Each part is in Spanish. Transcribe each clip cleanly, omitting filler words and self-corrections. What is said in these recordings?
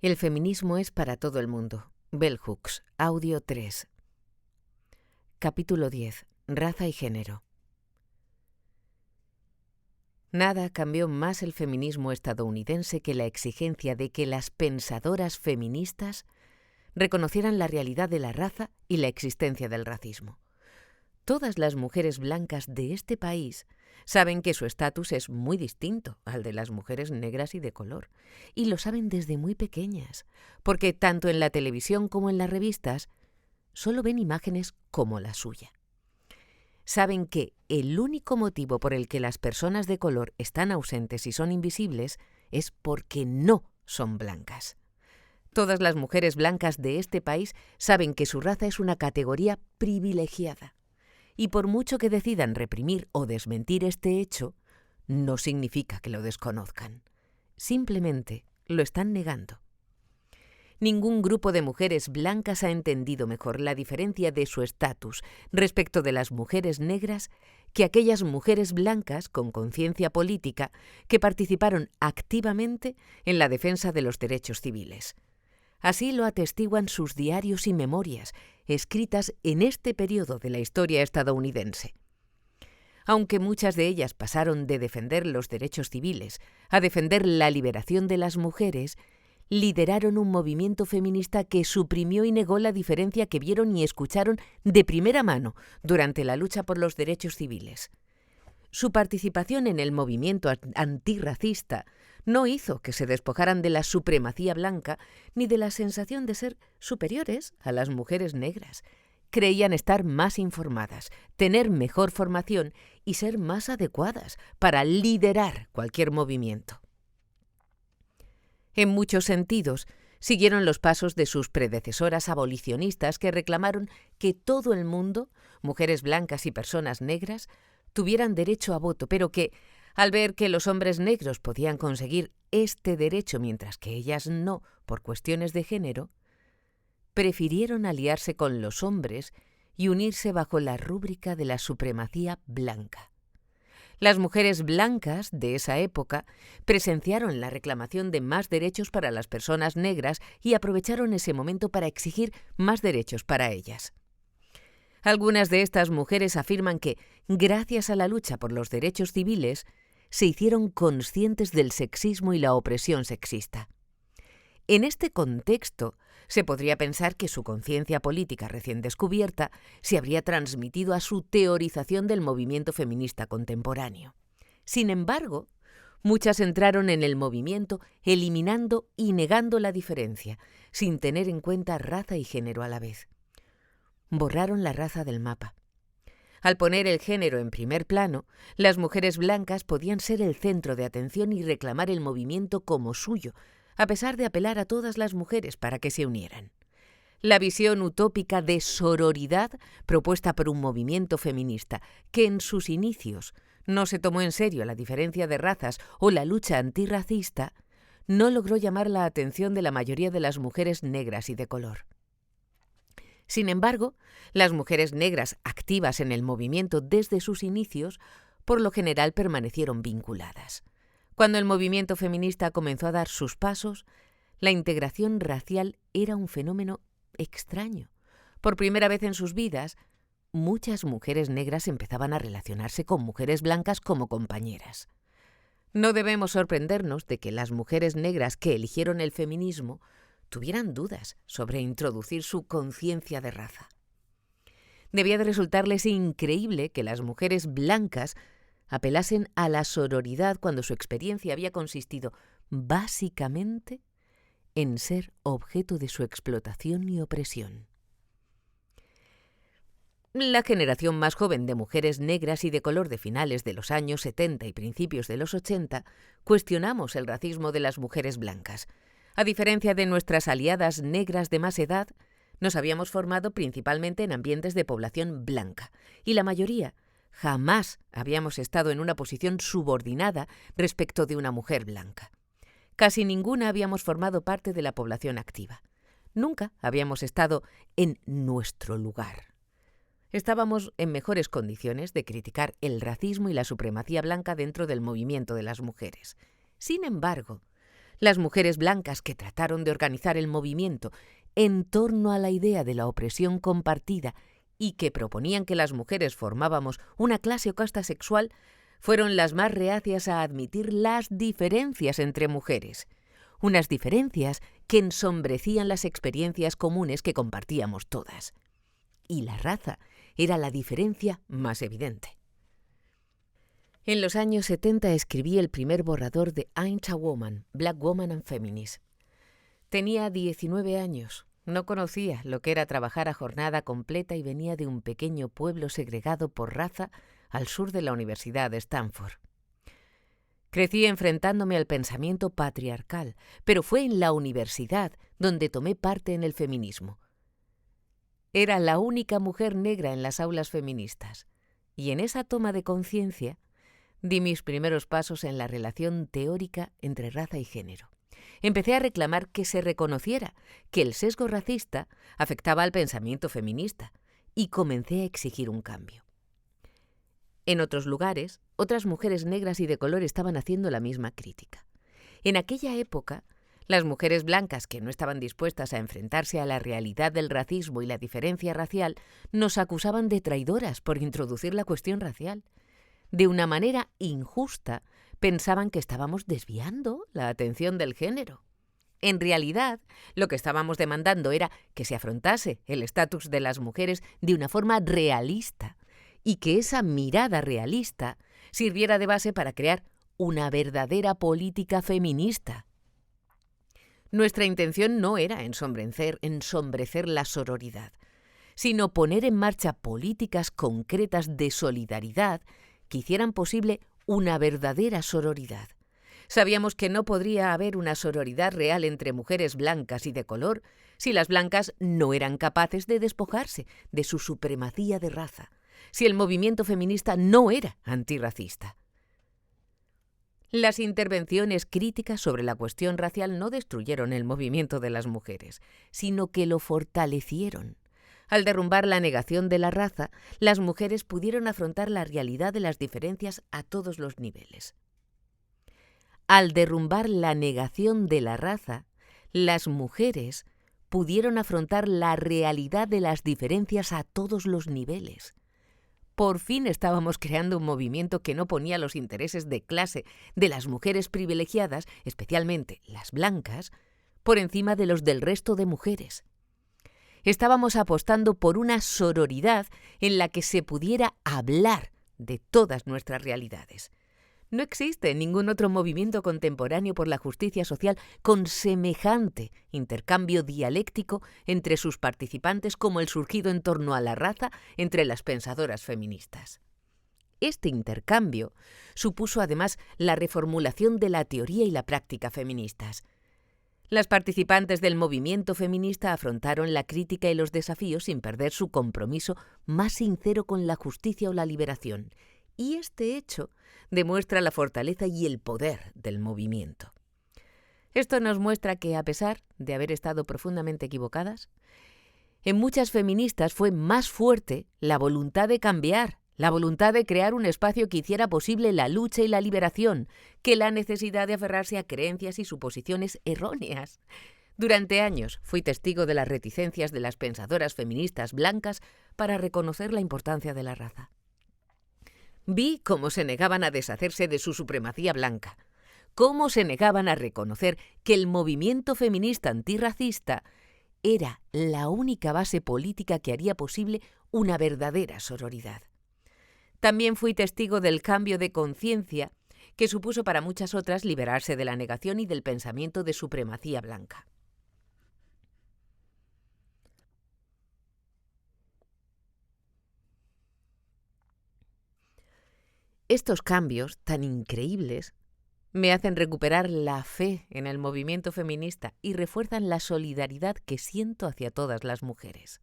El feminismo es para todo el mundo. Bell Hooks, audio 3. Capítulo 10. Raza y género. Nada cambió más el feminismo estadounidense que la exigencia de que las pensadoras feministas reconocieran la realidad de la raza y la existencia del racismo. Todas las mujeres blancas de este país saben que su estatus es muy distinto al de las mujeres negras y de color, y lo saben desde muy pequeñas, porque tanto en la televisión como en las revistas solo ven imágenes como la suya. Saben que el único motivo por el que las personas de color están ausentes y son invisibles es porque no son blancas. Todas las mujeres blancas de este país saben que su raza es una categoría privilegiada. Y por mucho que decidan reprimir o desmentir este hecho, no significa que lo desconozcan. Simplemente lo están negando. Ningún grupo de mujeres blancas ha entendido mejor la diferencia de su estatus respecto de las mujeres negras que aquellas mujeres blancas con conciencia política que participaron activamente en la defensa de los derechos civiles. Así lo atestiguan sus diarios y memorias, escritas en este periodo de la historia estadounidense. Aunque muchas de ellas pasaron de defender los derechos civiles a defender la liberación de las mujeres, lideraron un movimiento feminista que suprimió y negó la diferencia que vieron y escucharon de primera mano durante la lucha por los derechos civiles. Su participación en el movimiento antirracista no hizo que se despojaran de la supremacía blanca ni de la sensación de ser superiores a las mujeres negras. Creían estar más informadas, tener mejor formación y ser más adecuadas para liderar cualquier movimiento. En muchos sentidos, siguieron los pasos de sus predecesoras abolicionistas que reclamaron que todo el mundo, mujeres blancas y personas negras, tuvieran derecho a voto, pero que, al ver que los hombres negros podían conseguir este derecho mientras que ellas no, por cuestiones de género, prefirieron aliarse con los hombres y unirse bajo la rúbrica de la supremacía blanca. Las mujeres blancas de esa época presenciaron la reclamación de más derechos para las personas negras y aprovecharon ese momento para exigir más derechos para ellas. Algunas de estas mujeres afirman que, gracias a la lucha por los derechos civiles, se hicieron conscientes del sexismo y la opresión sexista. En este contexto, se podría pensar que su conciencia política recién descubierta se habría transmitido a su teorización del movimiento feminista contemporáneo. Sin embargo, muchas entraron en el movimiento eliminando y negando la diferencia, sin tener en cuenta raza y género a la vez. Borraron la raza del mapa. Al poner el género en primer plano, las mujeres blancas podían ser el centro de atención y reclamar el movimiento como suyo, a pesar de apelar a todas las mujeres para que se unieran. La visión utópica de sororidad propuesta por un movimiento feminista que en sus inicios no se tomó en serio la diferencia de razas o la lucha antirracista, no logró llamar la atención de la mayoría de las mujeres negras y de color. Sin embargo, las mujeres negras activas en el movimiento desde sus inicios, por lo general permanecieron vinculadas. Cuando el movimiento feminista comenzó a dar sus pasos, la integración racial era un fenómeno extraño. Por primera vez en sus vidas, muchas mujeres negras empezaban a relacionarse con mujeres blancas como compañeras. No debemos sorprendernos de que las mujeres negras que eligieron el feminismo tuvieran dudas sobre introducir su conciencia de raza. Debía de resultarles increíble que las mujeres blancas apelasen a la sororidad cuando su experiencia había consistido básicamente en ser objeto de su explotación y opresión. La generación más joven de mujeres negras y de color de finales de los años 70 y principios de los 80 cuestionamos el racismo de las mujeres blancas. A diferencia de nuestras aliadas negras de más edad, nos habíamos formado principalmente en ambientes de población blanca, y la mayoría jamás habíamos estado en una posición subordinada respecto de una mujer blanca. Casi ninguna habíamos formado parte de la población activa. Nunca habíamos estado en nuestro lugar. Estábamos en mejores condiciones de criticar el racismo y la supremacía blanca dentro del movimiento de las mujeres. Sin embargo, Las mujeres blancas que trataron de organizar el movimiento en torno a la idea de la opresión compartida y que proponían que las mujeres formábamos una clase o casta sexual, fueron las más reacias a admitir las diferencias entre mujeres, unas diferencias que ensombrecían las experiencias comunes que compartíamos todas. Y la raza era la diferencia más evidente. En los años 70 escribí el primer borrador de Ain't a Woman, Black Woman and Feminist. Tenía 19 años, no conocía lo que era trabajar a jornada completa y venía de un pequeño pueblo segregado por raza al sur de la Universidad de Stanford. Crecí enfrentándome al pensamiento patriarcal, pero fue en la universidad donde tomé parte en el feminismo. Era la única mujer negra en las aulas feministas, y en esa toma de conciencia di mis primeros pasos en la relación teórica entre raza y género. Empecé a reclamar que se reconociera que el sesgo racista afectaba al pensamiento feminista y comencé a exigir un cambio. En otros lugares, otras mujeres negras y de color estaban haciendo la misma crítica. En aquella época, las mujeres blancas que no estaban dispuestas a enfrentarse a la realidad del racismo y la diferencia racial nos acusaban de traidoras por introducir la cuestión racial. De una manera injusta, pensaban que estábamos desviando la atención del género. En realidad, lo que estábamos demandando era que se afrontase el estatus de las mujeres de una forma realista y que esa mirada realista sirviera de base para crear una verdadera política feminista. Nuestra intención no era ensombrecer la sororidad, sino poner en marcha políticas concretas de solidaridad que hicieran posible una verdadera sororidad. Sabíamos que no podría haber una sororidad real entre mujeres blancas y de color si las blancas no eran capaces de despojarse de su supremacía de raza, si el movimiento feminista no era antirracista. Las intervenciones críticas sobre la cuestión racial no destruyeron el movimiento de las mujeres, sino que lo fortalecieron. Al derrumbar la negación de la raza, las mujeres pudieron afrontar la realidad de las diferencias a todos los niveles. Al derrumbar la negación de la raza, las mujeres pudieron afrontar la realidad de las diferencias a todos los niveles. Por fin estábamos creando un movimiento que no ponía los intereses de clase de las mujeres privilegiadas, especialmente las blancas, por encima de los del resto de mujeres. Estábamos apostando por una sororidad en la que se pudiera hablar de todas nuestras realidades. No existe ningún otro movimiento contemporáneo por la justicia social con semejante intercambio dialéctico entre sus participantes como el surgido en torno a la raza entre las pensadoras feministas. Este intercambio supuso además la reformulación de la teoría y la práctica feministas. Las participantes del movimiento feminista afrontaron la crítica y los desafíos sin perder su compromiso más sincero con la justicia o la liberación, y este hecho demuestra la fortaleza y el poder del movimiento. Esto nos muestra que, a pesar de haber estado profundamente equivocadas, en muchas feministas fue más fuerte la voluntad de cambiar, la voluntad de crear un espacio que hiciera posible la lucha y la liberación, que la necesidad de aferrarse a creencias y suposiciones erróneas. Durante años fui testigo de las reticencias de las pensadoras feministas blancas para reconocer la importancia de la raza. Vi cómo se negaban a deshacerse de su supremacía blanca, cómo se negaban a reconocer que el movimiento feminista antirracista era la única base política que haría posible una verdadera sororidad. También fui testigo del cambio de conciencia que supuso para muchas otras liberarse de la negación y del pensamiento de supremacía blanca. Estos cambios tan increíbles me hacen recuperar la fe en el movimiento feminista y refuerzan la solidaridad que siento hacia todas las mujeres.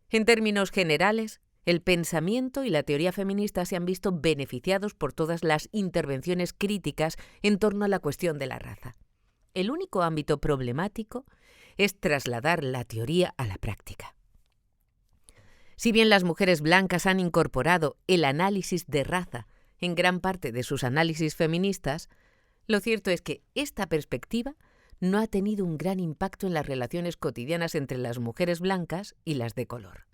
En términos generales, el pensamiento y la teoría feminista se han visto beneficiados por todas las intervenciones críticas en torno a la cuestión de la raza. El único ámbito problemático es trasladar la teoría a la práctica. Si bien las mujeres blancas han incorporado el análisis de raza en gran parte de sus análisis feministas, Lo cierto es que esta perspectiva no ha tenido un gran impacto en las relaciones cotidianas entre las mujeres blancas y las de color.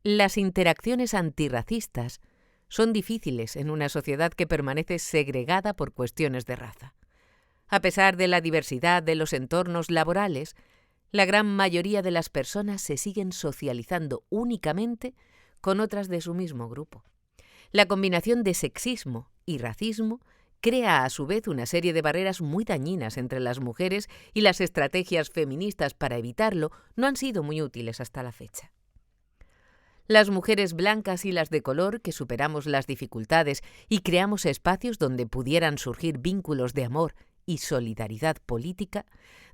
Las interacciones antirracistas son difíciles en una sociedad que permanece segregada por cuestiones de raza. A pesar de la diversidad de los entornos laborales, la gran mayoría de las personas se siguen socializando únicamente con otras de su mismo grupo. La combinación de sexismo y racismo crea a su vez una serie de barreras muy dañinas entre las mujeres y las estrategias feministas para evitarlo no han sido muy útiles hasta la fecha. Las mujeres blancas y las de color que superamos las dificultades y creamos espacios donde pudieran surgir vínculos de amor y solidaridad política,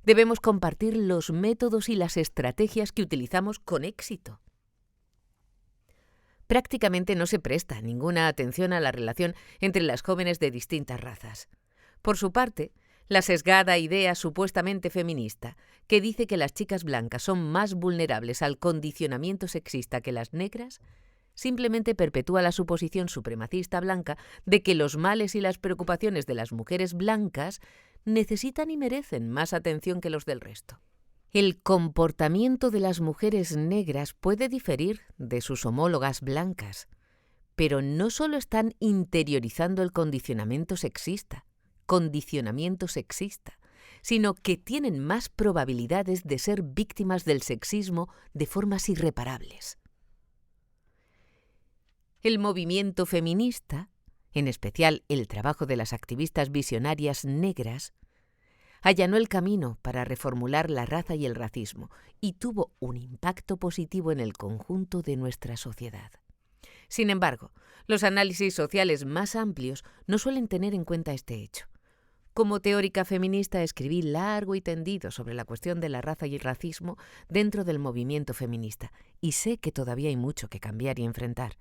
debemos compartir los métodos y las estrategias que utilizamos con éxito. Prácticamente no se presta ninguna atención a la relación entre las jóvenes de distintas razas. Por su parte, la sesgada idea supuestamente feminista, que dice que las chicas blancas son más vulnerables al condicionamiento sexista que las negras, simplemente perpetúa la suposición supremacista blanca de que los males y las preocupaciones de las mujeres blancas necesitan y merecen más atención que los del resto. El comportamiento de las mujeres negras puede diferir de sus homólogas blancas, pero no solo están interiorizando el condicionamiento sexista, sino que tienen más probabilidades de ser víctimas del sexismo de formas irreparables. El movimiento feminista, en especial el trabajo de las activistas visionarias negras, allanó el camino para reformular la raza y el racismo y tuvo un impacto positivo en el conjunto de nuestra sociedad. Sin embargo, los análisis sociales más amplios no suelen tener en cuenta este hecho. Como teórica feminista escribí largo y tendido sobre la cuestión de la raza y el racismo dentro del movimiento feminista, y sé que todavía hay mucho que cambiar y enfrentar.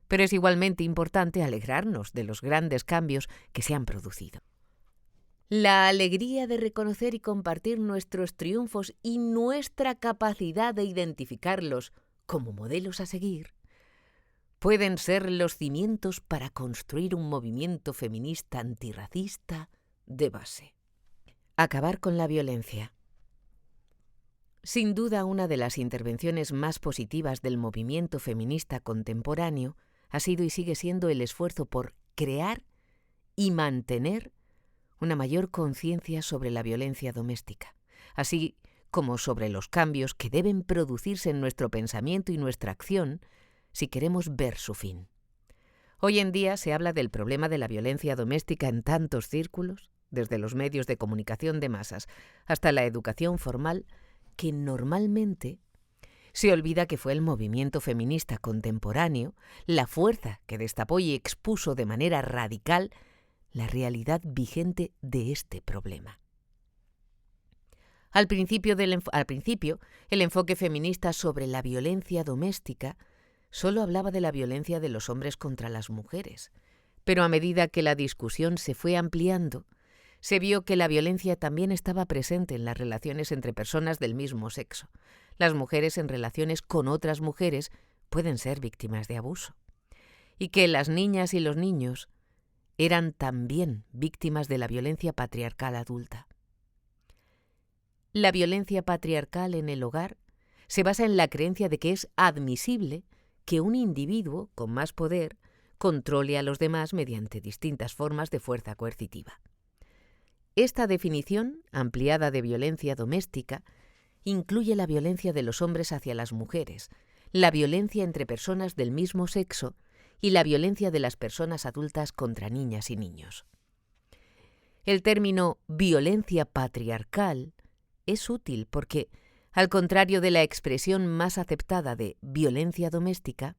Pero es igualmente importante alegrarnos de los grandes cambios que se han producido. La alegría de reconocer y compartir nuestros triunfos y nuestra capacidad de identificarlos como modelos a seguir pueden ser los cimientos para construir un movimiento feminista antirracista de base. Acabar con la violencia. Sin duda, una de las intervenciones más positivas del movimiento feminista contemporáneo ha sido y sigue siendo el esfuerzo por crear y mantener una mayor conciencia sobre la violencia doméstica, así como sobre los cambios que deben producirse en nuestro pensamiento y nuestra acción si queremos ver su fin. Hoy en día se habla del problema de la violencia doméstica en tantos círculos, desde los medios de comunicación de masas hasta la educación formal, que normalmente se olvida que fue el movimiento feminista contemporáneo la fuerza que destapó y expuso de manera radical la realidad vigente de este problema. Al principio, el enfoque feminista sobre la violencia doméstica solo hablaba de la violencia de los hombres contra las mujeres, pero a medida que la discusión se fue ampliando, se vio que la violencia también estaba presente en las relaciones entre personas del mismo sexo. Las mujeres en relaciones con otras mujeres pueden ser víctimas de abuso, y que las niñas y los niños eran también víctimas de la violencia patriarcal adulta. La violencia patriarcal en el hogar se basa en la creencia de que es admisible que un individuo con más poder controle a los demás mediante distintas formas de fuerza coercitiva. Esta definición ampliada de violencia doméstica incluye la violencia de los hombres hacia las mujeres, la violencia entre personas del mismo sexo y la violencia de las personas adultas contra niñas y niños. El término violencia patriarcal es útil porque, al contrario de la expresión más aceptada de violencia doméstica,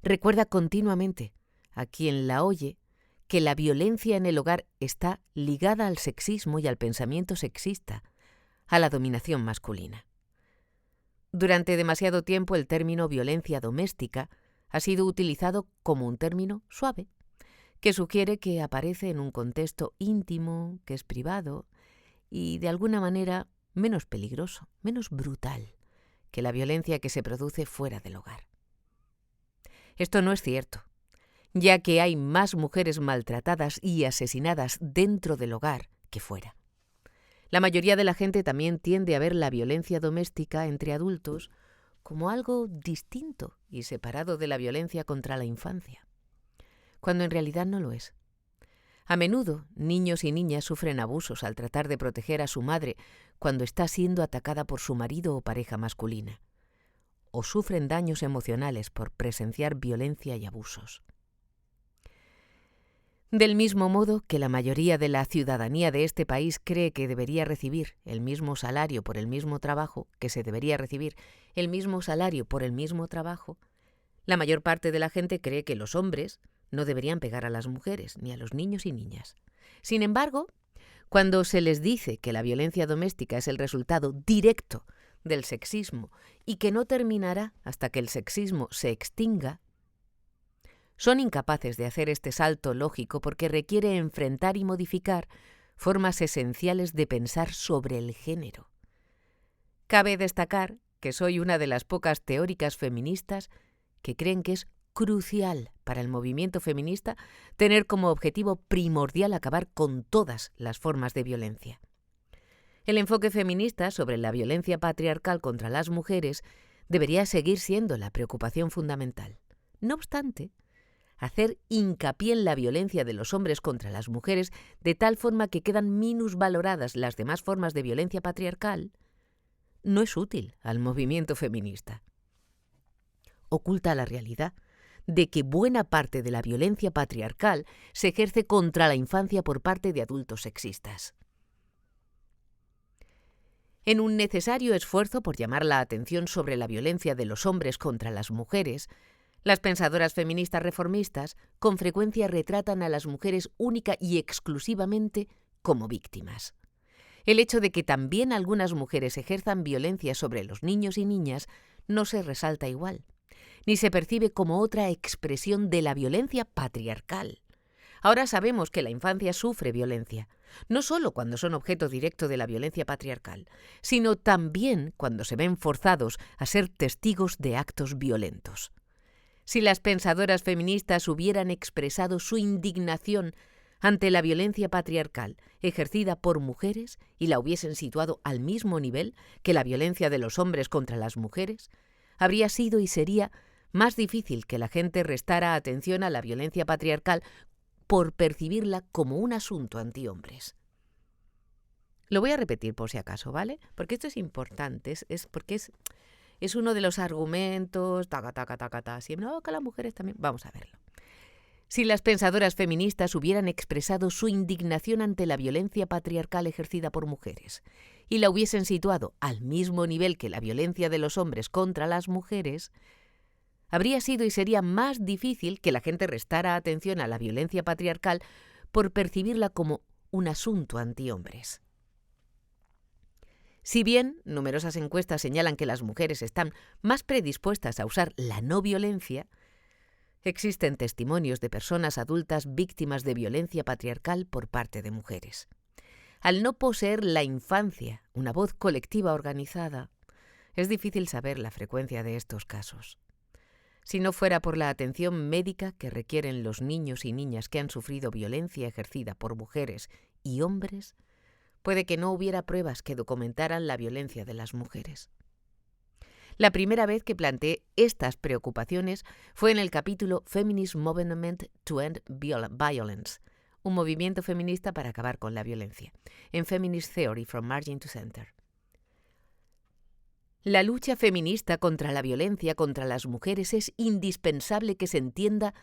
recuerda continuamente a quien la oye que la violencia en el hogar está ligada al sexismo y al pensamiento sexista, a la dominación masculina. Durante demasiado tiempo el término violencia doméstica ha sido utilizado como un término suave, que sugiere que aparece en un contexto íntimo, que es privado y, de alguna manera, menos peligroso, menos brutal que la violencia que se produce fuera del hogar. Esto no es cierto, ya que hay más mujeres maltratadas y asesinadas dentro del hogar que fuera. La mayoría de la gente también tiende a ver la violencia doméstica entre adultos como algo distinto y separado de la violencia contra la infancia, cuando en realidad no lo es. A menudo, niños y niñas sufren abusos al tratar de proteger a su madre cuando está siendo atacada por su marido o pareja masculina, o sufren daños emocionales por presenciar violencia y abusos. Del mismo modo que la mayoría de la ciudadanía de este país cree que debería recibir el mismo salario por el mismo trabajo, que se debería recibir el mismo salario por el mismo trabajo, la mayor parte de la gente cree que los hombres no deberían pegar a las mujeres ni a los niños y niñas. Sin embargo, cuando se les dice que la violencia doméstica es el resultado directo del sexismo y que no terminará hasta que el sexismo se extinga, son incapaces de hacer este salto lógico porque requiere enfrentar y modificar formas esenciales de pensar sobre el género. Cabe destacar que soy una de las pocas teóricas feministas que creen que es crucial para el movimiento feminista tener como objetivo primordial acabar con todas las formas de violencia. El enfoque feminista sobre la violencia patriarcal contra las mujeres debería seguir siendo la preocupación fundamental. No obstante, hacer hincapié en la violencia de los hombres contra las mujeres de tal forma que quedan minusvaloradas las demás formas de violencia patriarcal no es útil al movimiento feminista. Oculta la realidad de que buena parte de la violencia patriarcal se ejerce contra la infancia por parte de adultos sexistas. En un necesario esfuerzo por llamar la atención sobre la violencia de los hombres contra las mujeres, las pensadoras feministas reformistas con frecuencia retratan a las mujeres única y exclusivamente como víctimas. El hecho de que también algunas mujeres ejerzan violencia sobre los niños y niñas no se resalta igual, ni se percibe como otra expresión de la violencia patriarcal. Ahora sabemos que la infancia sufre violencia, no solo cuando son objeto directo de la violencia patriarcal, sino también cuando se ven forzados a ser testigos de actos violentos. Si las pensadoras feministas hubieran expresado su indignación ante la violencia patriarcal ejercida por mujeres y la hubiesen situado al mismo nivel que la violencia de los hombres contra las mujeres, habría sido y sería más difícil que la gente restara atención a la violencia patriarcal por percibirla como un asunto antihombres. Lo voy a repetir por si acaso, ¿vale? Porque esto es importante, porque es uno de los argumentos, siempre, no, que las mujeres también. Vamos a verlo. Si las pensadoras feministas hubieran expresado su indignación ante la violencia patriarcal ejercida por mujeres y la hubiesen situado al mismo nivel que la violencia de los hombres contra las mujeres, habría sido y sería más difícil que la gente restara atención a la violencia patriarcal por percibirla como un asunto antihombres. Si bien numerosas encuestas señalan que las mujeres están más predispuestas a usar la no violencia, existen testimonios de personas adultas víctimas de violencia patriarcal por parte de mujeres. Al no poseer la infancia una voz colectiva organizada, es difícil saber la frecuencia de estos casos. Si no fuera por la atención médica que requieren los niños y niñas que han sufrido violencia ejercida por mujeres y hombres, puede que no hubiera pruebas que documentaran la violencia de las mujeres. La primera vez que planteé estas preocupaciones fue en el capítulo Feminist Movement to End Violence, un movimiento feminista para acabar con la violencia, en Feminist Theory from Margin to Center. La lucha feminista contra la violencia contra las mujeres es indispensable que se entienda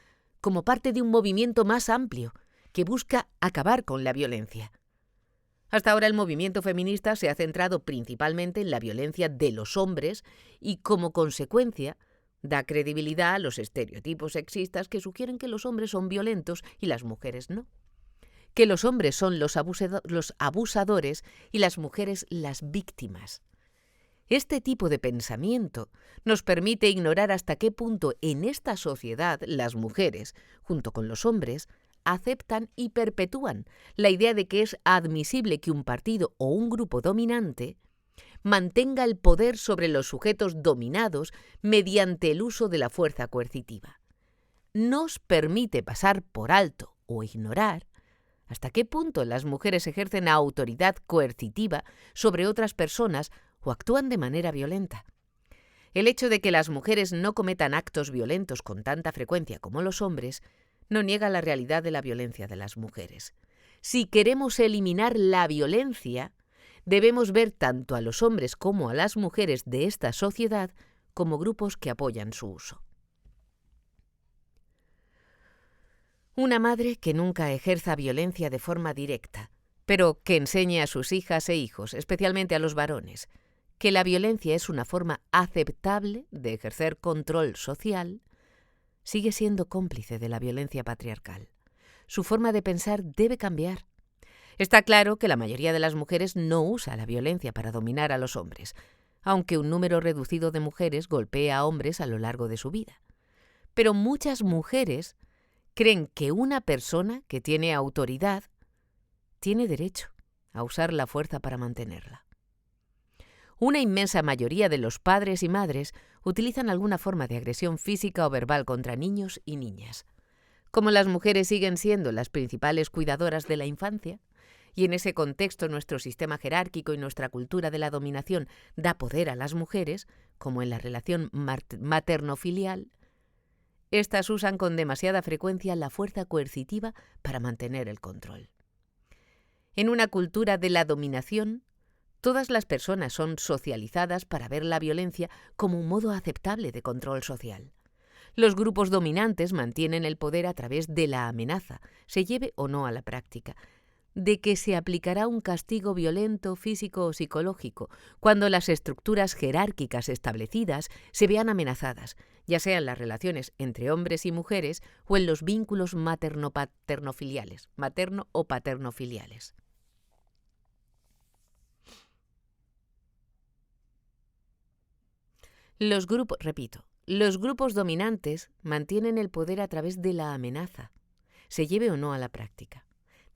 como parte de un movimiento más amplio que busca acabar con la violencia. Hasta ahora el movimiento feminista se ha centrado principalmente en la violencia de los hombres y, como consecuencia, da credibilidad a los estereotipos sexistas que sugieren que los hombres son violentos y las mujeres no, que los hombres son los abusadores y las mujeres las víctimas. Este tipo de pensamiento nos permite ignorar hasta qué punto en esta sociedad las mujeres, junto con los hombres, aceptan y perpetúan la idea de que es admisible que un partido o un grupo dominante mantenga el poder sobre los sujetos dominados mediante el uso de la fuerza coercitiva. nos permite pasar por alto o ignorar hasta qué punto las mujeres ejercen autoridad coercitiva sobre otras personas o actúan de manera violenta. El hecho de que las mujeres no cometan actos violentos con tanta frecuencia como los hombres no niega la realidad de la violencia de las mujeres. Si queremos eliminar la violencia, debemos ver tanto a los hombres como a las mujeres de esta sociedad como grupos que apoyan su uso. Una madre que nunca ejerza violencia de forma directa, pero que enseñe a sus hijas e hijos, especialmente a los varones, que la violencia es una forma aceptable de ejercer control social, sigue siendo cómplice de la violencia patriarcal. Su forma de pensar debe cambiar. Está claro que la mayoría de las mujeres no usa la violencia para dominar a los hombres, aunque un número reducido de mujeres golpea a hombres a lo largo de su vida. Pero muchas mujeres creen que una persona que tiene autoridad tiene derecho a usar la fuerza para mantenerla. Una inmensa mayoría de los padres y madres utilizan alguna forma de agresión física o verbal contra niños y niñas. Como las mujeres siguen siendo las principales cuidadoras de la infancia, y en ese contexto nuestro sistema jerárquico y nuestra cultura de la dominación da poder a las mujeres, como en la relación materno-filial, estas usan con demasiada frecuencia la fuerza coercitiva para mantener el control. En una cultura de la dominación, todas las personas son socializadas para ver la violencia como un modo aceptable de control social. Los grupos dominantes mantienen el poder a través de la amenaza, se lleve o no a la práctica, de que se aplicará un castigo violento, físico o psicológico cuando las estructuras jerárquicas establecidas se vean amenazadas, ya sea en las relaciones entre hombres y mujeres o en los vínculos materno o paternofiliales. Los grupos dominantes mantienen el poder a través de la amenaza, se lleve o no a la práctica,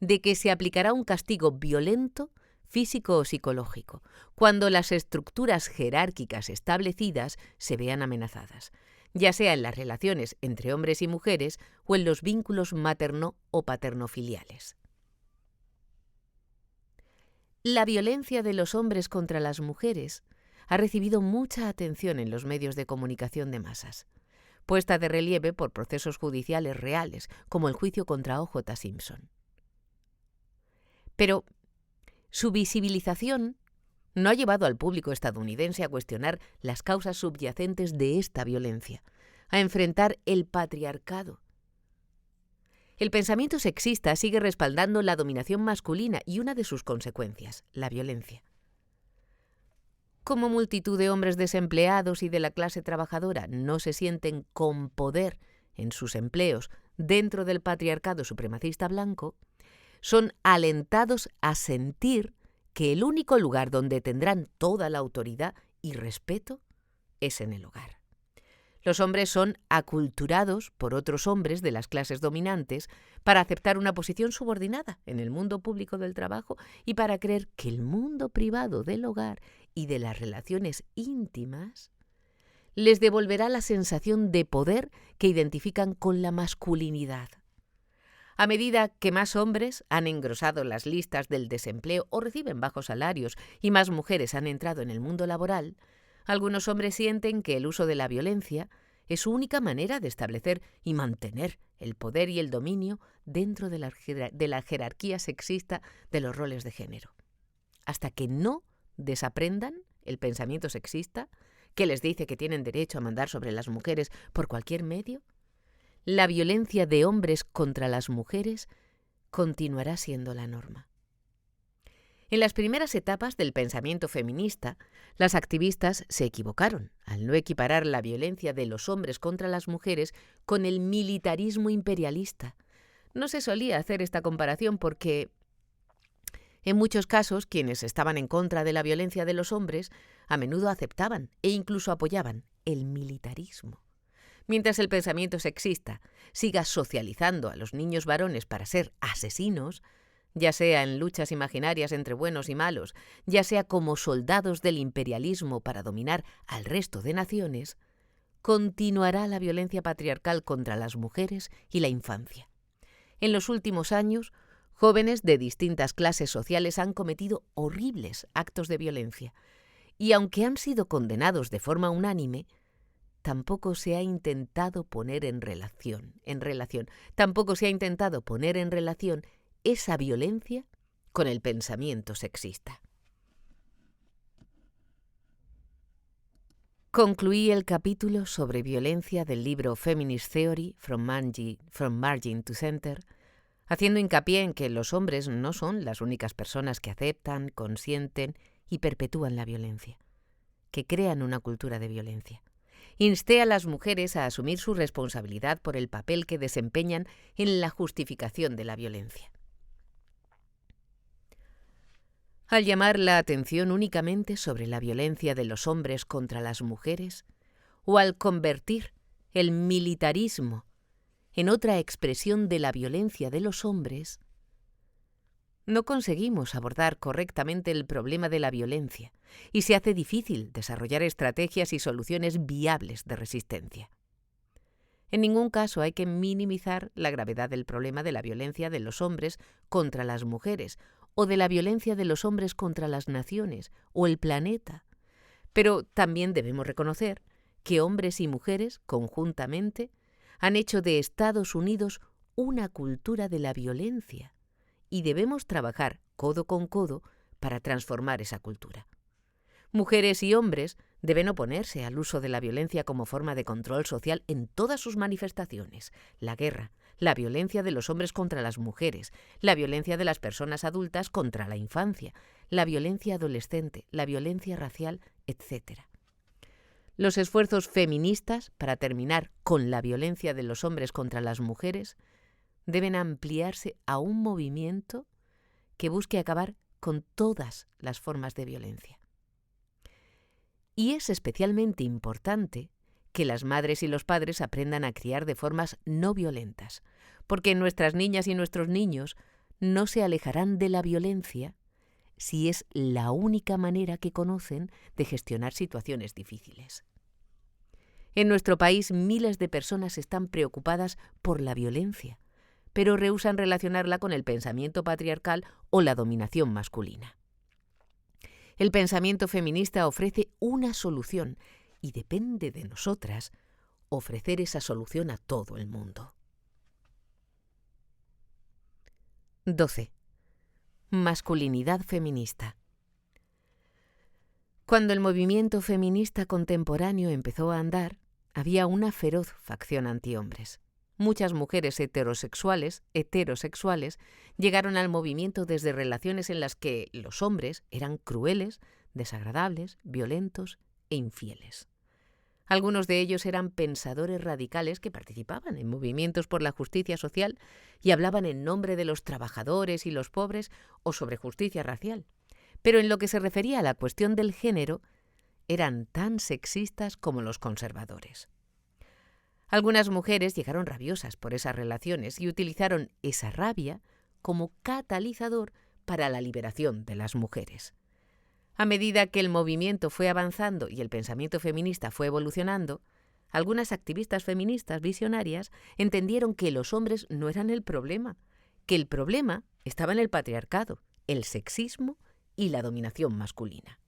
de que se aplicará un castigo violento, físico o psicológico, cuando las estructuras jerárquicas establecidas se vean amenazadas, ya sea en las relaciones entre hombres y mujeres o en los vínculos materno o paternofiliales. La violencia de los hombres contra las mujeres ha recibido mucha atención en los medios de comunicación de masas, puesta de relieve por procesos judiciales reales, como el juicio contra O.J. Simpson. Pero su visibilización no ha llevado al público estadounidense a cuestionar las causas subyacentes de esta violencia, a enfrentar el patriarcado. El pensamiento sexista sigue respaldando la dominación masculina y una de sus consecuencias, la violencia. Como multitud de hombres desempleados y de la clase trabajadora no se sienten con poder en sus empleos dentro del patriarcado supremacista blanco, son alentados a sentir que el único lugar donde tendrán toda la autoridad y respeto es en el hogar. Los hombres son aculturados por otros hombres de las clases dominantes para aceptar una posición subordinada en el mundo público del trabajo y para creer que el mundo privado del hogar y de las relaciones íntimas les devolverá la sensación de poder que identifican con la masculinidad. A medida que más hombres han engrosado las listas del desempleo o reciben bajos salarios y más mujeres han entrado en el mundo laboral, algunos hombres sienten que el uso de la violencia es su única manera de establecer y mantener el poder y el dominio dentro de la jerarquía sexista de los roles de género. Hasta que no desaprendan el pensamiento sexista, que les dice que tienen derecho a mandar sobre las mujeres por cualquier medio, la violencia de hombres contra las mujeres continuará siendo la norma. En las primeras etapas del pensamiento feminista, las activistas se equivocaron al no equiparar la violencia de los hombres contra las mujeres con el militarismo imperialista. No se solía hacer esta comparación porque, en muchos casos, quienes estaban en contra de la violencia de los hombres a menudo aceptaban e incluso apoyaban el militarismo. Mientras el pensamiento sexista siga socializando a los niños varones para ser asesinos, ya sea en luchas imaginarias entre buenos y malos, ya sea como soldados del imperialismo para dominar al resto de naciones, continuará la violencia patriarcal contra las mujeres y la infancia. En los últimos años, jóvenes de distintas clases sociales han cometido horribles actos de violencia, y aunque han sido condenados de forma unánime, tampoco se ha intentado poner en relación esa violencia con el pensamiento sexista. Concluí el capítulo sobre violencia del libro Feminist Theory, From Margin to Center, haciendo hincapié en que los hombres no son las únicas personas que aceptan, consienten y perpetúan la violencia, que crean una cultura de violencia. Insté a las mujeres a asumir su responsabilidad por el papel que desempeñan en la justificación de la violencia. Al llamar la atención únicamente sobre la violencia de los hombres contra las mujeres, o al convertir el militarismo en otra expresión de la violencia de los hombres, no conseguimos abordar correctamente el problema de la violencia y se hace difícil desarrollar estrategias y soluciones viables de resistencia. En ningún caso hay que minimizar la gravedad del problema de la violencia de los hombres contra las mujeres o de la violencia de los hombres contra las naciones o el planeta, pero también debemos reconocer que hombres y mujeres, conjuntamente, han hecho de Estados Unidos una cultura de la violencia y debemos trabajar codo con codo para transformar esa cultura. Mujeres y hombres deben oponerse al uso de la violencia como forma de control social en todas sus manifestaciones: la guerra, la violencia de los hombres contra las mujeres, la violencia de las personas adultas contra la infancia, la violencia adolescente, la violencia racial, etc. Los esfuerzos feministas para terminar con la violencia de los hombres contra las mujeres deben ampliarse a un movimiento que busque acabar con todas las formas de violencia. Y es especialmente importante que las madres y los padres aprendan a criar de formas no violentas, porque nuestras niñas y nuestros niños no se alejarán de la violencia si es la única manera que conocen de gestionar situaciones difíciles. En nuestro país, miles de personas están preocupadas por la violencia, pero rehúsan relacionarla con el pensamiento patriarcal o la dominación masculina. El pensamiento feminista ofrece una solución y depende de nosotras ofrecer esa solución a todo el mundo. 12. Masculinidad feminista. Cuando el movimiento feminista contemporáneo empezó a andar, había una feroz facción antihombres. Muchas mujeres heterosexuales llegaron al movimiento desde relaciones en las que los hombres eran crueles, desagradables, violentos e infieles. Algunos de ellos eran pensadores radicales que participaban en movimientos por la justicia social y hablaban en nombre de los trabajadores y los pobres o sobre justicia racial. Pero en lo que se refería a la cuestión del género, eran tan sexistas como los conservadores. Algunas mujeres llegaron rabiosas por esas relaciones y utilizaron esa rabia como catalizador para la liberación de las mujeres. A medida que el movimiento fue avanzando y el pensamiento feminista fue evolucionando, algunas activistas feministas visionarias entendieron que los hombres no eran el problema, que el problema estaba en el patriarcado, el sexismo y la dominación masculina.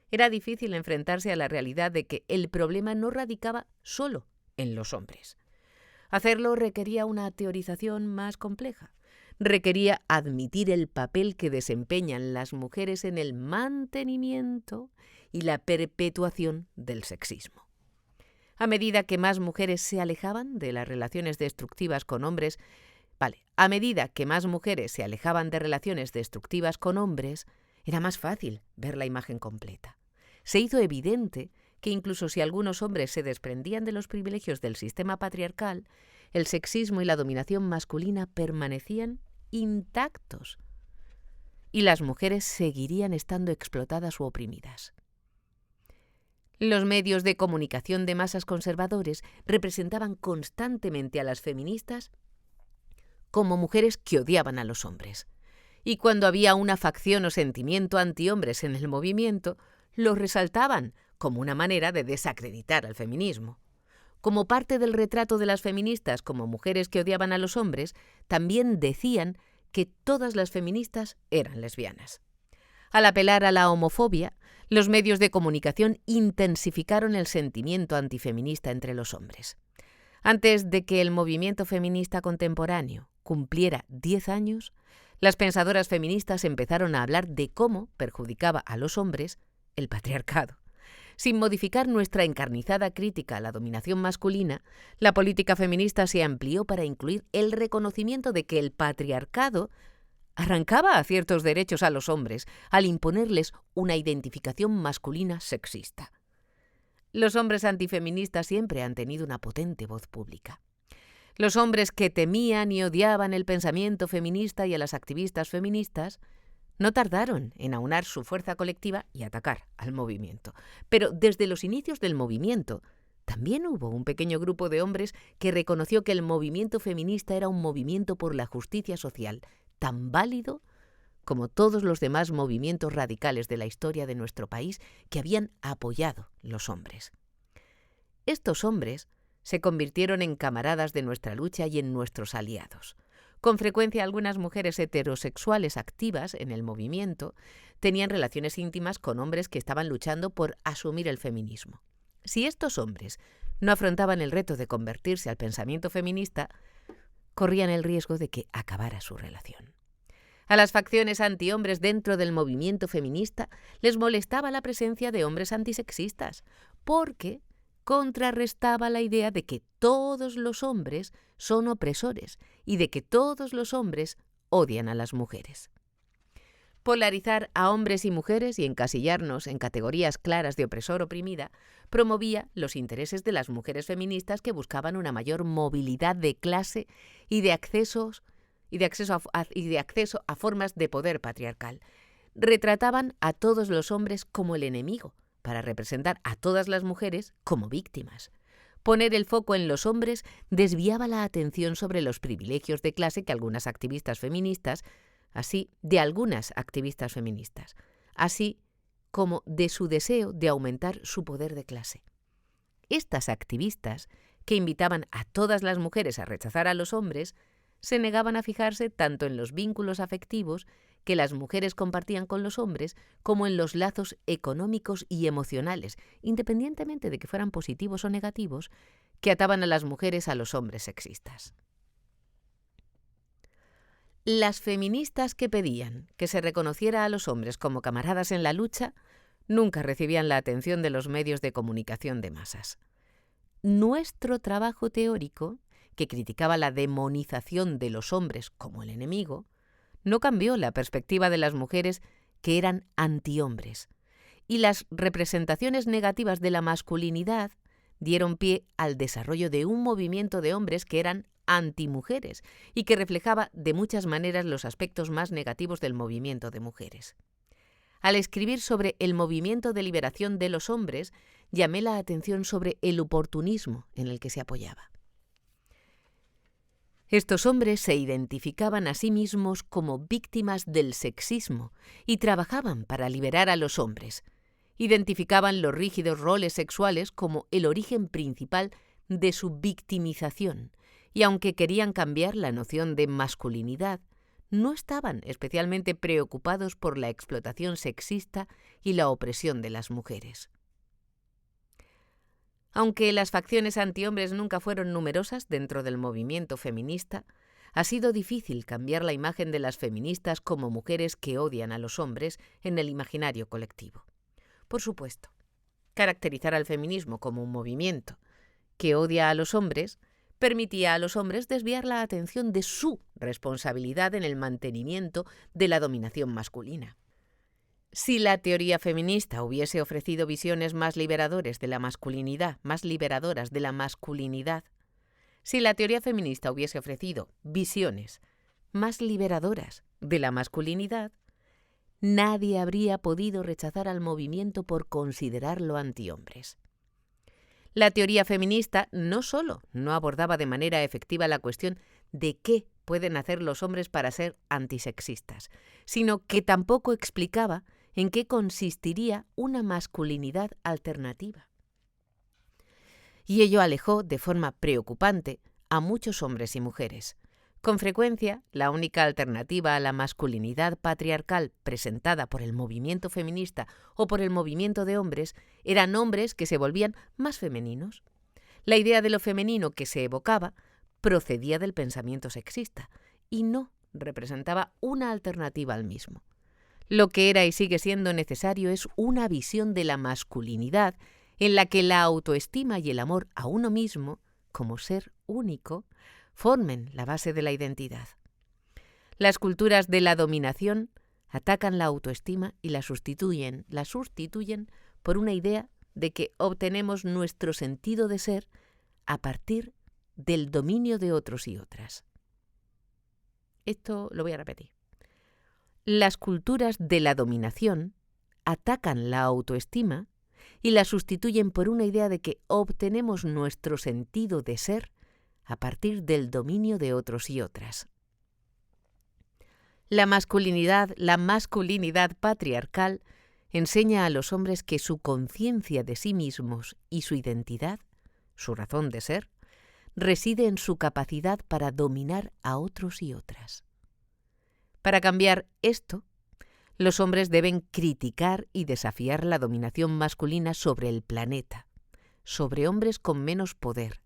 Era difícil enfrentarse a la realidad de que el problema no radicaba solo en los hombres. Hacerlo requería una teorización más compleja. Requería admitir el papel que desempeñan las mujeres en el mantenimiento y la perpetuación del sexismo. A medida que más mujeres se alejaban de las relaciones destructivas con hombres, era más fácil ver la imagen completa. Se hizo evidente que incluso si algunos hombres se desprendían de los privilegios del sistema patriarcal, el sexismo y la dominación masculina permanecían intactos y las mujeres seguirían estando explotadas u oprimidas. Los medios de comunicación de masas conservadores representaban constantemente a las feministas como mujeres que odiaban a los hombres. Y cuando había una facción o sentimiento antihombres en el movimiento, lo resaltaban como una manera de desacreditar al feminismo. como parte del retrato de las feministas como mujeres que odiaban a los hombres, también decían que todas las feministas eran lesbianas. Al apelar a la homofobia, los medios de comunicación intensificaron el sentimiento antifeminista entre los hombres. Antes de que el movimiento feminista contemporáneo cumpliera 10 años, las pensadoras feministas empezaron a hablar de cómo perjudicaba a los hombres el patriarcado. Sin modificar nuestra encarnizada crítica a la dominación masculina, la política feminista se amplió para incluir el reconocimiento de que el patriarcado arrancaba a ciertos derechos a los hombres al imponerles una identificación masculina sexista. Los hombres antifeministas siempre han tenido una potente voz pública. Los hombres que temían y odiaban el pensamiento feminista y a las activistas feministas no tardaron en aunar su fuerza colectiva y atacar al movimiento. Pero desde los inicios del movimiento, también hubo un pequeño grupo de hombres que reconoció que el movimiento feminista era un movimiento por la justicia social, tan válido como todos los demás movimientos radicales de la historia de nuestro país que habían apoyado los hombres. Estos hombres se convirtieron en camaradas de nuestra lucha y en nuestros aliados. Con frecuencia, algunas mujeres heterosexuales activas en el movimiento tenían relaciones íntimas con hombres que estaban luchando por asumir el feminismo. Si estos hombres no afrontaban el reto de convertirse al pensamiento feminista, corrían el riesgo de que acabara su relación. A las facciones antihombres dentro del movimiento feminista les molestaba la presencia de hombres antisexistas, porque contrarrestaba la idea de que todos los hombres son opresores y de que todos los hombres odian a las mujeres. Polarizar a hombres y mujeres y encasillarnos en categorías claras de opresor-oprimida promovía los intereses de las mujeres feministas que buscaban una mayor movilidad de clase y de acceso a formas de poder patriarcal. Retrataban a todos los hombres como el enemigo, para representar a todas las mujeres como víctimas. Poner el foco en los hombres desviaba la atención sobre los privilegios de clase que algunas activistas feministas, así como de su deseo de aumentar su poder de clase. Estas activistas, que invitaban a todas las mujeres a rechazar a los hombres, se negaban a fijarse tanto en los vínculos afectivos que las mujeres compartían con los hombres como en los lazos económicos y emocionales, independientemente de que fueran positivos o negativos, que ataban a las mujeres a los hombres sexistas. Las feministas que pedían que se reconociera a los hombres como camaradas en la lucha nunca recibían la atención de los medios de comunicación de masas. Nuestro trabajo teórico, que criticaba la demonización de los hombres como el enemigo, no cambió la perspectiva de las mujeres que eran antihombres, y las representaciones negativas de la masculinidad dieron pie al desarrollo de un movimiento de hombres que eran antimujeres y que reflejaba de muchas maneras los aspectos más negativos del movimiento de mujeres. Al escribir sobre el movimiento de liberación de los hombres, llamé la atención sobre el oportunismo en el que se apoyaba. Estos hombres se identificaban a sí mismos como víctimas del sexismo y trabajaban para liberar a los hombres. Identificaban los rígidos roles sexuales como el origen principal de su victimización, y aunque querían cambiar la noción de masculinidad, no estaban especialmente preocupados por la explotación sexista y la opresión de las mujeres. Aunque las facciones antihombres nunca fueron numerosas dentro del movimiento feminista, ha sido difícil cambiar la imagen de las feministas como mujeres que odian a los hombres en el imaginario colectivo. Por supuesto, caracterizar al feminismo como un movimiento que odia a los hombres permitía a los hombres desviar la atención de su responsabilidad en el mantenimiento de la dominación masculina. Si la teoría feminista hubiese ofrecido visiones más liberadoras de la masculinidad, si la teoría feminista hubiese ofrecido visiones más liberadoras de la masculinidad, nadie habría podido rechazar al movimiento por considerarlo antihombres. La teoría feminista no solo no abordaba de manera efectiva la cuestión de qué pueden hacer los hombres para ser antisexistas, sino que tampoco explicaba en qué consistiría una masculinidad alternativa. y ello alejó de forma preocupante a muchos hombres y mujeres. Con frecuencia, la única alternativa a la masculinidad patriarcal presentada por el movimiento feminista o por el movimiento de hombres eran hombres que se volvían más femeninos. La idea de lo femenino que se evocaba procedía del pensamiento sexista y no representaba una alternativa al mismo. Lo que era y sigue siendo necesario es una visión de la masculinidad en la que la autoestima y el amor a uno mismo, como ser único, formen la base de la identidad. Las culturas de la dominación atacan la autoestima y la sustituyen por una idea de que obtenemos nuestro sentido de ser a partir del dominio de otros y otras. Esto lo voy a repetir. Las culturas de la dominación atacan la autoestima y la sustituyen por una idea de que obtenemos nuestro sentido de ser a partir del dominio de otros y otras. La masculinidad patriarcal enseña a los hombres que su conciencia de sí mismos y su identidad, su razón de ser, reside en su capacidad para dominar a otros y otras. Para cambiar esto, los hombres deben criticar y desafiar la dominación masculina sobre el planeta, sobre hombres con menos poder,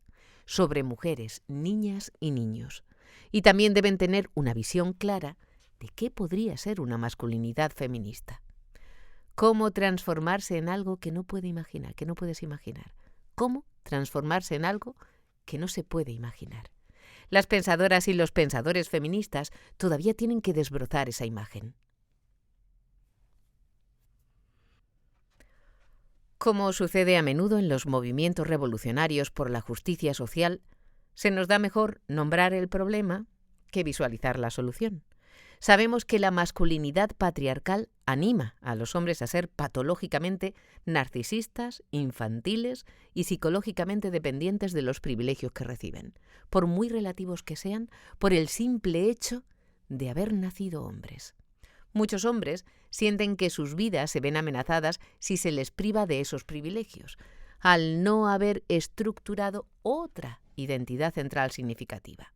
sobre mujeres, niñas y niños. Y también deben tener una visión clara de qué podría ser una masculinidad feminista. Cómo transformarse en algo que no puedes imaginar. Cómo transformarse en algo que no se puede imaginar. Las pensadoras y los pensadores feministas todavía tienen que desbrozar esa imagen. Como sucede a menudo en los movimientos revolucionarios por la justicia social, se nos da mejor nombrar el problema que visualizar la solución. Sabemos que la masculinidad patriarcal anima a los hombres a ser patológicamente narcisistas, infantiles y psicológicamente dependientes de los privilegios que reciben, por muy relativos que sean, por el simple hecho de haber nacido hombres. Muchos hombres sienten que sus vidas se ven amenazadas si se les priva de esos privilegios, al no haber estructurado otra identidad central significativa.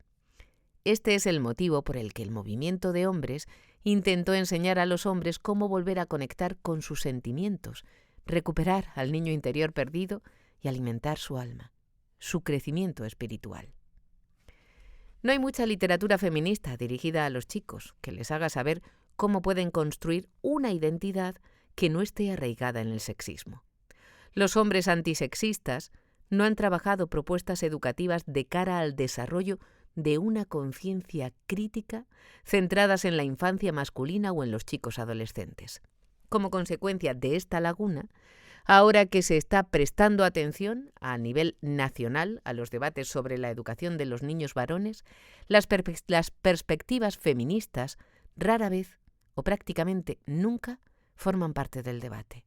Este es el motivo por el que el movimiento de hombres intentó enseñar a los hombres cómo volver a conectar con sus sentimientos, recuperar al niño interior perdido y alimentar su alma, su crecimiento espiritual. No hay mucha literatura feminista dirigida a los chicos que les haga saber cómo pueden construir una identidad que no esté arraigada en el sexismo. Los hombres antisexistas no han trabajado propuestas educativas de cara al desarrollo de una conciencia crítica centradas en la infancia masculina o en los chicos adolescentes. Como consecuencia de esta laguna, ahora que se está prestando atención a nivel nacional a los debates sobre la educación de los niños varones, las perspectivas feministas rara vez o prácticamente nunca forman parte del debate.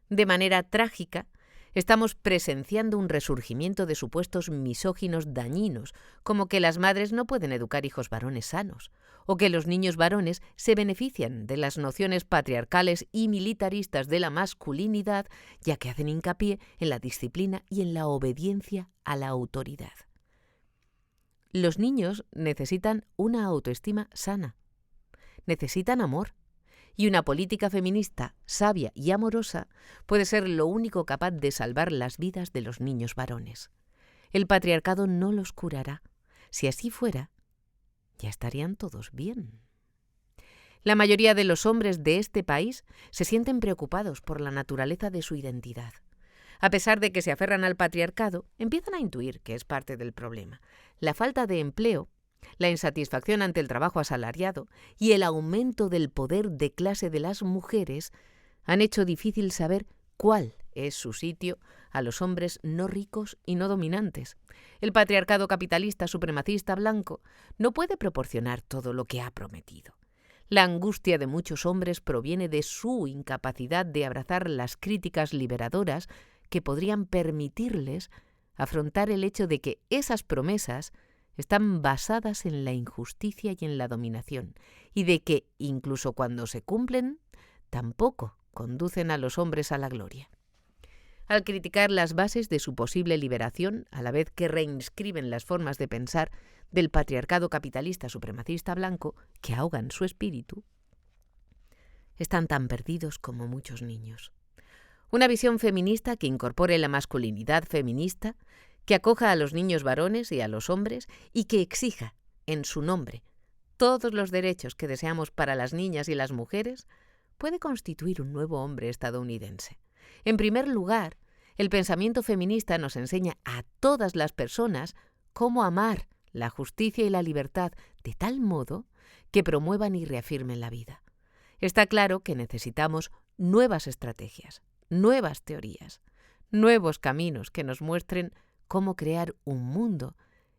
De manera trágica, estamos presenciando un resurgimiento de supuestos misóginos dañinos, como que las madres no pueden educar hijos varones sanos, o que los niños varones se benefician de las nociones patriarcales y militaristas de la masculinidad, ya que hacen hincapié en la disciplina y en la obediencia a la autoridad. Los niños necesitan una autoestima sana, necesitan amor, y una política feminista sabia y amorosa puede ser lo único capaz de salvar las vidas de los niños varones. El patriarcado no los curará. Si así fuera, ya estarían todos bien. La mayoría de los hombres de este país se sienten preocupados por la naturaleza de su identidad. A pesar de que se aferran al patriarcado, empiezan a intuir que es parte del problema. La falta de empleo, la insatisfacción ante el trabajo asalariado y el aumento del poder de clase de las mujeres han hecho difícil saber cuál es su sitio a los hombres no ricos y no dominantes. El patriarcado capitalista supremacista blanco no puede proporcionar todo lo que ha prometido. La angustia de muchos hombres proviene de su incapacidad de abrazar las críticas liberadoras que podrían permitirles afrontar el hecho de que esas promesas están basadas en la injusticia y en la dominación, y de que, incluso cuando se cumplen, tampoco conducen a los hombres a la gloria. al criticar las bases de su posible liberación, a la vez que reinscriben las formas de pensar del patriarcado capitalista supremacista blanco que ahogan su espíritu, están tan perdidos como muchos niños. Una visión feminista que incorpore la masculinidad feminista, que acoja a los niños varones y a los hombres y que exija, en su nombre, todos los derechos que deseamos para las niñas y las mujeres, puede constituir un nuevo hombre estadounidense. En primer lugar, el pensamiento feminista nos enseña a todas las personas cómo amar la justicia y la libertad de tal modo que promuevan y reafirmen la vida. Está claro que necesitamos nuevas estrategias, nuevas teorías, nuevos caminos que nos muestren cómo crear un mundo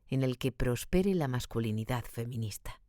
en el que prospere la masculinidad feminista.